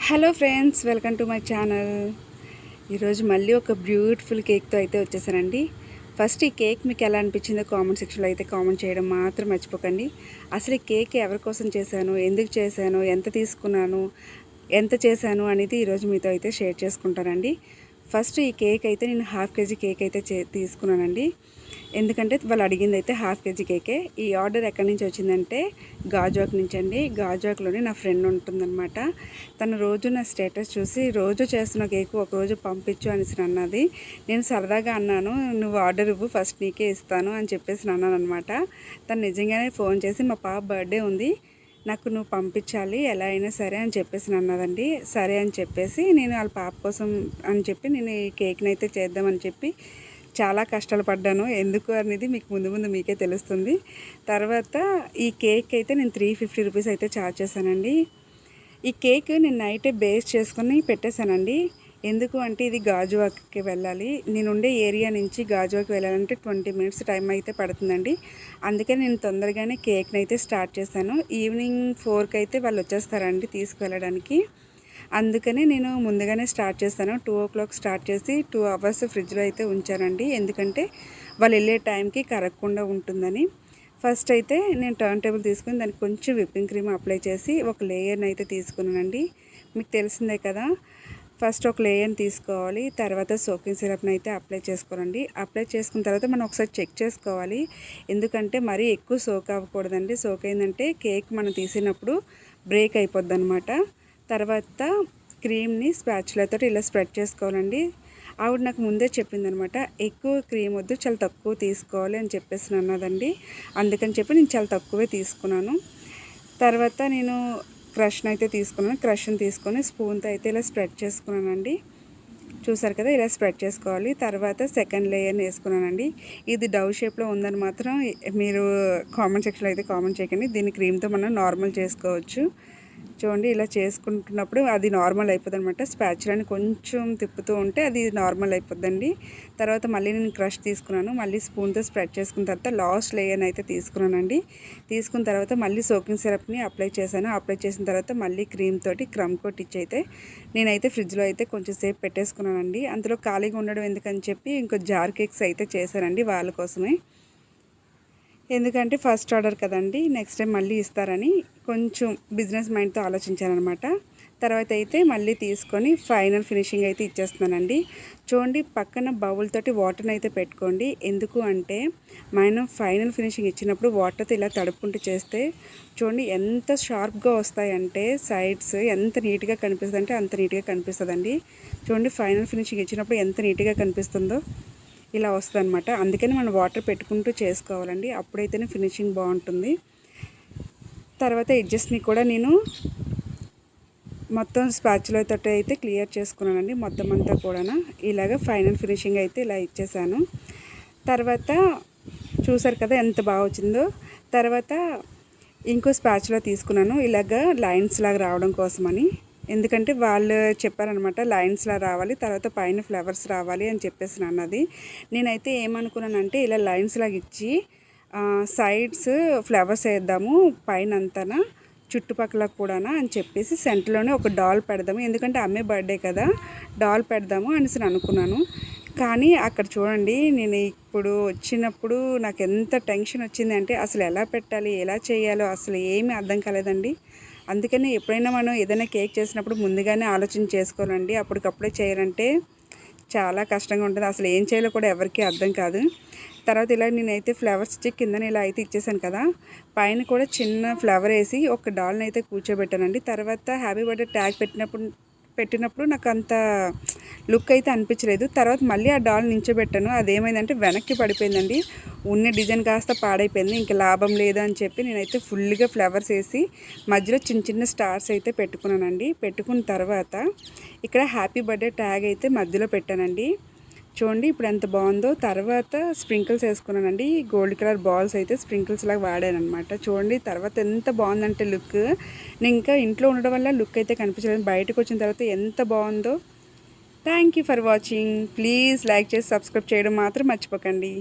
Hello friends, welcome to my channel. ఈరోజు మళ్ళీ ఒక బ్యూటిఫుల్ కేక్తో అయితే వచ్చేసానండి. ఫస్ట్ ఈ కేక్ మీకు ఎలా అనిపించిందో కామెంట్ సెక్షన్లో అయితే కామెంట్ చేయడం మాత్రం మర్చిపోకండి. అసలు ఈ కేక్ ఎవరి కోసం చేశాను, ఎందుకు చేశాను, ఎంత తీసుకున్నాను, ఎంత చేశాను అనేది ఈరోజు మీతో అయితే షేర్ చేసుకుంటానండి. ఫస్ట్ ఈ కేక్ అయితే నేను హాఫ్ కేజీ కేక్ అయితే తీసుకున్నానండి. ఎందుకంటే వాళ్ళు అడిగింది అయితే హాఫ్ కేజీ కేకే. ఈ ఆర్డర్ ఎక్కడి నుంచి వచ్చిందంటే గాజువాక్ నుంచి అండి. గాజువాక్లోనే నా ఫ్రెండ్ ఉంటుందన్నమాట. తను రోజు నా స్టేటస్ చూసి రోజు చేస్తున్న కేకు ఒకరోజు పంపించు అనేసి అన్నది. నేను సరదాగా అన్నాను, నువ్వు ఆర్డర్ ఇవ్వు, ఫస్ట్ నీకే ఇస్తాను అని చెప్పేసి అన్నాను అనమాట. తను నిజంగానే ఫోన్ చేసి మా పాప బర్త్డే ఉంది, నాకు నువ్వు పంపించాలి ఎలా అయినా సరే అని చెప్పేసి అన్నదండి. సరే అని చెప్పేసి నేను వాళ్ళ పాప కోసం అని చెప్పి నేను ఈ కేక్ని అయితే చేద్దామని చెప్పి చాలా కష్టాలు పడ్డాను. ఎందుకు అనేది మీకు ముందు మీకే తెలుస్తుంది. తర్వాత ఈ కేక్ అయితే నేను 350 రూపీస్ అయితే ఛార్జ్ చేశానండి. ఈ కేక్ నేను నైటే బేస్ చేసుకుని పెట్టేశానండి. ఎందుకు అంటే ఇది గాజువాక్కి వెళ్ళాలి. నేను ఉండే ఏరియా నుంచి గాజువాక్ వెళ్ళాలంటే 20 మినిట్స్ టైం అయితే పడుతుందండి. అందుకే నేను తొందరగానే కేక్ని అయితే స్టార్ట్ చేశాను. ఈవినింగ్ 4కి అయితే వాళ్ళు వచ్చేస్తారండి తీసుకువెళ్ళడానికి. అందుకనే నేను ముందుగానే స్టార్ట్ చేస్తాను. 2 o'clock స్టార్ట్ చేసి 2 hours ఫ్రిడ్జ్లో అయితే ఉంచానండి. ఎందుకంటే వాళ్ళు వెళ్ళే టైంకి కరగకుండా ఉంటుందని. ఫస్ట్ అయితే నేను టర్న్ టేబుల్ తీసుకుని దానికి కొంచెం విప్పింగ్ క్రీమ్ అప్లై చేసి ఒక లేయర్ని అయితే తీసుకున్నానండి. మీకు తెలిసిందే కదా, ఫస్ట్ ఒక లేయర్ని తీసుకోవాలి. తర్వాత సోకింగ్ సిరప్ని అయితే అప్లై చేసుకోవాలండి. అప్లై చేసుకున్న తర్వాత మనం ఒకసారి చెక్ చేసుకోవాలి. ఎందుకంటే మరీ ఎక్కువ సోక్ అవ్వకూడదండి. సోక్ అయిందంటే కేక్ మనం తీసినప్పుడు బ్రేక్ అయిపోద్ది అనమాట. తర్వాత క్రీమ్ని స్పాచులాతో ఇలా స్ప్రెడ్ చేసుకోవాలండి. ఆవిడ నాకు ముందే చెప్పిందనమాట, ఎక్కువ క్రీమ్ వద్దు, చాలా తక్కువ తీసుకోవాలి అని చెప్పేసి అన్నదండి. అందుకని చెప్పి నేను చాలా తక్కువే తీసుకున్నాను. తర్వాత నేను క్రష్ని అయితే తీసుకున్నాను. క్రష్ని తీసుకొని స్పూన్తో అయితే ఇలా స్ప్రెడ్ చేసుకున్నానండి. చూసారు కదా, ఇలా స్ప్రెడ్ చేసుకోవాలి. తర్వాత సెకండ్ లేయర్ని వేసుకున్నానండి. ఇది డవ్ షేప్లో ఉందని మాత్రం మీరు కామెంట్ సెక్షన్లో అయితే కామెంట్ చేయకండి. దీన్ని క్రీమ్తో మనం నార్మల్ చేసుకోవచ్చు. చూడండి, ఇలా చేసుకుంటున్నప్పుడు అది నార్మల్ అయిపోద్ది అనమాట. స్పాచులాని కొంచెం తిప్పుతూ ఉంటే అది నార్మల్ అయిపోద్దండి. తర్వాత మళ్ళీ నేను క్రష్ తీసుకున్నాను. మళ్ళీ స్పూన్తో స్ప్రెడ్ చేసుకున్న తర్వాత లాస్ట్ లేయర్ని అయితే తీసుకున్నానండి. తీసుకున్న తర్వాత మళ్ళీ సోకింగ్ సిరప్ని అప్లై చేశాను. అప్లై చేసిన తర్వాత మళ్ళీ క్రీమ్ తోటి క్రమ్ కోట్ ఇచ్చి అయితే నేనైతే ఫ్రిడ్జ్లో అయితే కొంచెం సేపు పెట్టేసుకున్నానండి. అందులో ఖాళీగా ఉండడం ఎందుకని చెప్పి ఇంకో జార్ కేక్స్ అయితే చేశానండి వాళ్ళ కోసమే. ఎందుకంటే ఫస్ట్ ఆర్డర్ కదండి, నెక్స్ట్ టైం మళ్ళీ ఇస్తారని కొంచెం బిజినెస్ మైండ్తో ఆలోచించానమాట. తర్వాత అయితే మళ్ళీ తీసుకొని ఫైనల్ ఫినిషింగ్ అయితే ఇచ్చేస్తున్నానండి. చూడండి, పక్కన బౌల్ తోటి వాటర్ని అయితే పెట్టుకోండి. ఎందుకు అంటే మనం ఫైనల్ ఫినిషింగ్ ఇచ్చినప్పుడు వాటర్తో ఇలా తడుపుకుంటూ చేస్తే చూడండి ఎంత షార్ప్గా వస్తాయంటే సైడ్స్ ఎంత నీట్గా కనిపిస్తుంది అంటే అంత నీట్గా కనిపిస్తుందండి. చూడండి, ఫైనల్ ఫినిషింగ్ ఇచ్చినప్పుడు ఎంత నీట్గా కనిపిస్తుందో ఇలా వస్తుంది అనమాట. అందుకని మనం వాటర్ పెట్టుకుంటూ చేసుకోవాలండి, అప్పుడైతేనే ఫినిషింగ్ బాగుంటుంది. తర్వాత ఎడ్జెస్ని కూడా నేను మొత్తం స్పాచులాతో అయితే క్లియర్ చేసుకున్నానండి. మొత్తం అంతా కూడా ఇలాగ ఫైనల్ ఫినిషింగ్ అయితే ఇలా ఇచ్చేసాను. తర్వాత చూసారు కదా ఎంత బాగా వచ్చిందో. తర్వాత ఇంకో స్పాచులా తీసుకున్నాను ఇలాగ లైన్స్ లాగా రావడం కోసమని. ఎందుకంటే వాళ్ళు చెప్పారనమాట లైన్స్లా రావాలి, తర్వాత పైన ఫ్లవర్స్ రావాలి అని చెప్పేసి అన్నది. నేనైతే ఏమనుకున్నానంటే ఇలా లైన్స్ లాగా ఇచ్చి సైడ్స్ ఫ్లవర్స్ వేద్దాము పైన అంతా చుట్టుపక్కల కూడా అని చెప్పేసి సెంటర్లోనే ఒక డాల్ పెడదాము, ఎందుకంటే అమ్మే బర్త్డే కదా, డాల్ పెడదాము అనేసి అనుకున్నాను. కానీ అక్కడ చూడండి, నేను ఇప్పుడు వచ్చినప్పుడు నాకు ఎంత టెన్షన్ వచ్చింది అంటే అసలు ఎలా పెట్టాలి, ఎలా చేయాలో అసలు ఏమీ అర్థం కాలేదండి. అందుకని ఎప్పుడైనా మనం ఏదైనా కేక్ చేసినప్పుడు ముందుగానే ఆలోచన చేసుకోవాలండి. అప్పటికప్పుడే చేయాలంటే చాలా కష్టంగా ఉంటుంది. అసలు ఏం చేయాలో కూడా ఎవరికీ అర్థం కాదు. తర్వాత ఇలా నేనైతే ఫ్లవర్స్ ఇచ్చి కిందన ఇలా అయితే ఇచ్చేసాను కదా, పైన కూడా చిన్న ఫ్లవర్ వేసి ఒక డాల్ని అయితే కూర్చోబెట్టానండి. తర్వాత హ్యాపీ బర్త్డే ట్యాగ్ పెట్టినప్పుడు నాకు అంత లుక్ అయితే అనిపించలేదు. తర్వాత మళ్ళీ ఆ డాల్ నించోబెట్టాను. అదేమైందంటే వెనక్కి పడిపోయిందండి. ఉన్న డిజైన్ కాస్త పాడైపోయింది. ఇంకా లాభం లేదు అని చెప్పి నేనైతే ఫుల్గా ఫ్లవర్స్ వేసి మధ్యలో చిన్న చిన్న స్టార్స్ అయితే పెట్టుకున్నానండి. పెట్టుకున్న తర్వాత ఇక్కడ హ్యాపీ బర్త్డే ట్యాగ్ అయితే మధ్యలో పెట్టానండి. చూడండి ఇప్పుడు ఎంత బాగుందో. తర్వాత స్ప్రింకిల్స్ వేసుకున్నానండి. గోల్డ్ కలర్ బాల్స్ అయితే స్ప్రింకిల్స్ లాగా వాడాను అనమాట. చూడండి తర్వాత ఎంత బాగుందంటే లుక్. నేను ఇంకా ఇంట్లో ఉండడం వల్ల లుక్ అయితే కనిపించలేదు, బయటకు వచ్చిన తర్వాత ఎంత బాగుందో. Thank you for watching. Please like చేసి సబ్స్క్రైబ్ చేయడం మాత్రం మర్చిపోకండి.